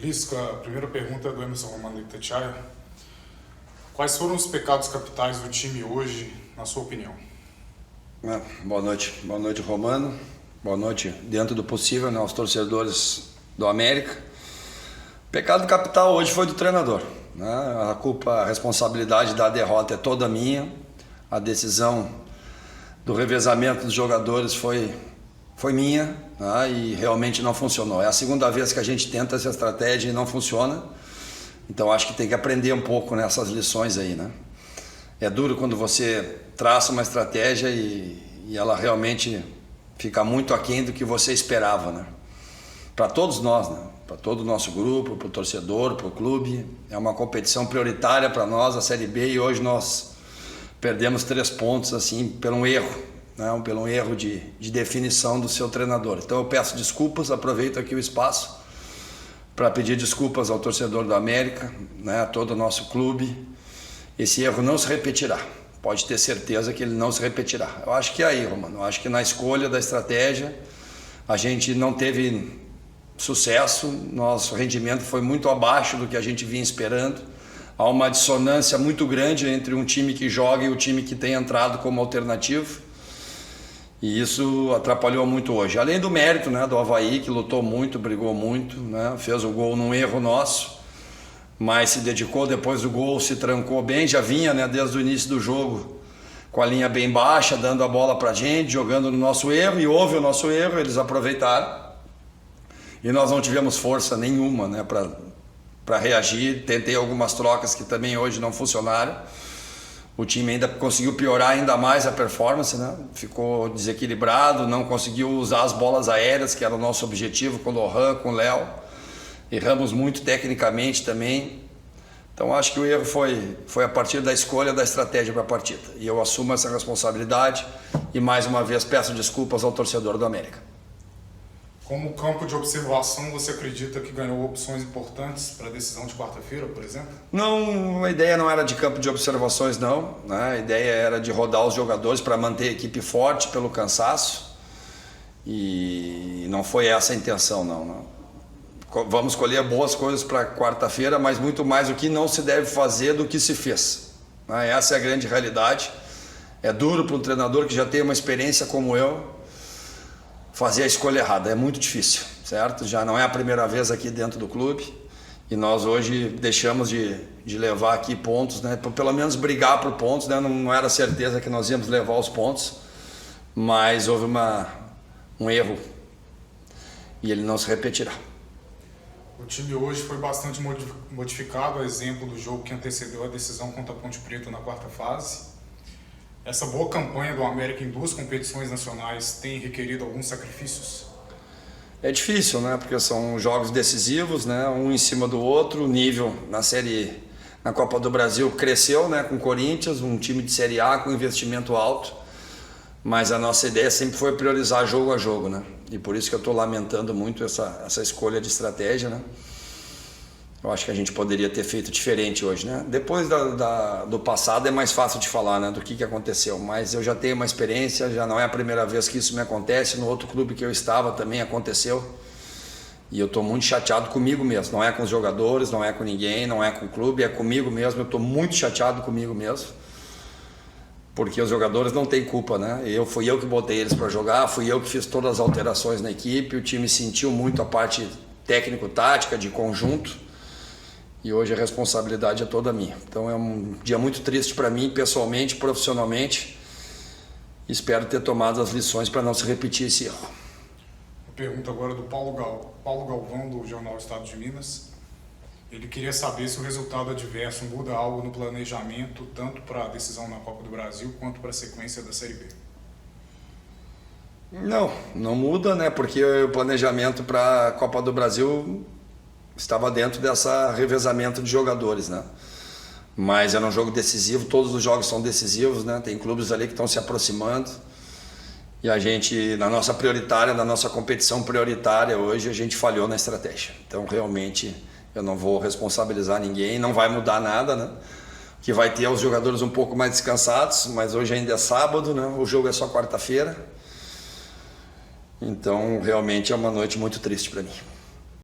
Lisca, a primeira pergunta é do Emerson Romano de Itatiaia. Quais foram os pecados capitais do time hoje, na sua opinião? Boa noite Romano, boa noite dentro do possível, né, aos torcedores do América. O pecado capital hoje foi do treinador, né? A responsabilidade da derrota é toda minha, a decisão do revezamento dos jogadores foi minha, né? E realmente não funcionou. É a segunda vez que a gente tenta essa estratégia e não funciona, então acho que tem que aprender um pouco nessas lições aí, né? É duro quando você traça uma estratégia e ela realmente fica muito aquém do que você esperava, né? Para todos nós, né? Para todo o nosso grupo, para o torcedor, para o clube. É uma competição prioritária para nós, a Série B, e hoje nós perdemos 3 pontos assim, por um erro, né? Pelo erro de definição do seu treinador. Então eu peço desculpas, aproveito aqui o espaço para pedir desculpas ao torcedor do América, né? A todo o nosso clube. Esse erro não se repetirá, pode ter certeza que ele não se repetirá. Eu acho que é aí, Romano, eu acho que na escolha da estratégia a gente não teve sucesso, nosso rendimento foi muito abaixo do que a gente vinha esperando. Há uma dissonância muito grande entre um time que joga e o time que tem entrado como alternativo, e isso atrapalhou muito hoje. Além do mérito, né, do Avaí, que lutou muito, brigou muito, né, fez o gol num erro nosso, mas se dedicou depois do gol, se trancou bem, já vinha, né, desde o início do jogo com a linha bem baixa, dando a bola pra gente, jogando no nosso erro, e houve o nosso erro, eles aproveitaram e nós não tivemos força nenhuma, né, para reagir. Tentei algumas trocas que também hoje não funcionaram, o time ainda conseguiu piorar ainda mais a performance, né, ficou desequilibrado, não conseguiu usar as bolas aéreas, que era o nosso objetivo, com o Lohan, com o Léo. Erramos muito tecnicamente também. Então acho que o erro foi a partir da escolha da estratégia para a partida. E eu assumo essa responsabilidade e mais uma vez peço desculpas ao torcedor do América. Como campo de observação, você acredita que ganhou opções importantes para a decisão de quarta-feira, por exemplo? Não, a ideia não era de campo de observações não, né? A ideia era de rodar os jogadores para manter a equipe forte pelo cansaço, e não foi essa a intenção não. Vamos escolher boas coisas para quarta-feira, mas muito mais o que não se deve fazer do que se fez. Essa é a grande realidade. É duro para um treinador que já tem uma experiência como eu fazer a escolha errada. É muito difícil, certo? Já não é a primeira vez aqui dentro do clube e nós hoje deixamos de levar aqui pontos, né? Pelo menos brigar por pontos, né? Não era certeza que nós íamos levar os pontos, mas houve um erro e ele não se repetirá. O time hoje foi bastante modificado, a exemplo do jogo que antecedeu a decisão contra a Ponte Preta na quarta fase. Essa boa campanha do América em 2 competições nacionais tem requerido alguns sacrifícios? É difícil, né? Porque são jogos decisivos, né? Um em cima do outro. O nível na Copa do Brasil cresceu, né? Com o Corinthians, um time de Série A com investimento alto. Mas a nossa ideia sempre foi priorizar jogo a jogo, né? E por isso que eu estou lamentando muito essa escolha de estratégia, né? Eu acho que a gente poderia ter feito diferente hoje, né? Depois do passado é mais fácil de falar, né? Do que aconteceu, mas eu já tenho uma experiência, já não é a primeira vez que isso me acontece. No outro clube que eu estava também aconteceu, e eu estou muito chateado comigo mesmo. Não é com os jogadores, não é com ninguém, não é com o clube, é comigo mesmo. Eu estou muito chateado comigo mesmo, porque os jogadores não têm culpa, né? Fui eu que botei eles para jogar, fui eu que fiz todas as alterações na equipe, o time sentiu muito a parte técnico-tática, de conjunto, e hoje a responsabilidade é toda minha. Então é um dia muito triste para mim, pessoalmente, profissionalmente. Espero ter tomado as lições para não se repetir esse erro. A pergunta agora é do Paulo Galvão, do Jornal Estado de Minas. Ele queria saber se o resultado adverso muda algo no planejamento, tanto para a decisão na Copa do Brasil, quanto para a sequência da Série B. Não muda, né? Porque o planejamento para a Copa do Brasil estava dentro dessa revezamento de jogadores, né? Mas era um jogo decisivo, todos os jogos são decisivos, né? Tem clubes ali que estão se aproximando, e a gente, na nossa competição prioritária hoje, a gente falhou na estratégia. Então realmente eu não vou responsabilizar ninguém, não vai mudar nada, né? O que vai ter os jogadores um pouco mais descansados, mas hoje ainda é sábado, né? O jogo é só quarta-feira. Então realmente é uma noite muito triste para mim.